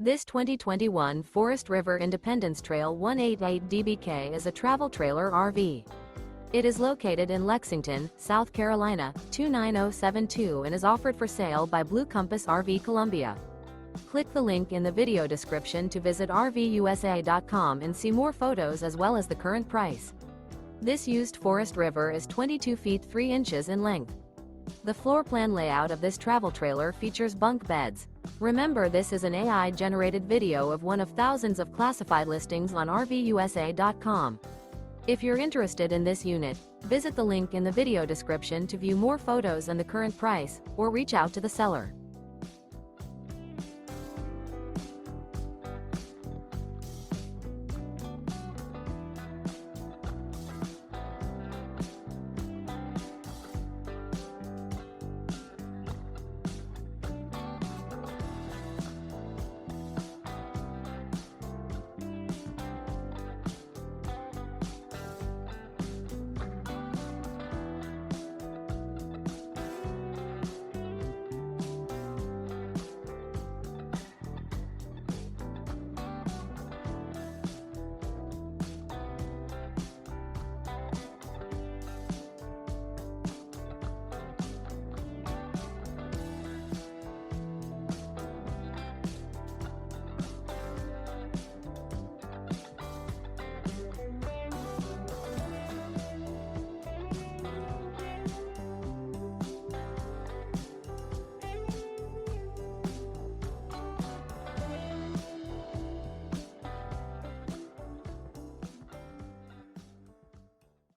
This 2021 Forest River Independence Trail 188 DBK is a travel trailer RV. It is located in Lexington, South Carolina, 29072 and is offered for sale by Blue Compass RV Columbia. Click the link in the video description to visit RVUSA.com and see more photos as well as the current price. This used Forest River is 22 feet 3 inches in length. The floor plan layout of this travel trailer features bunk beds. Remember, this is an AI-generated video of one of thousands of classified listings on RVUSA.com. If you're interested in this unit, visit the link in the video description to view more photos and the current price, or reach out to the seller.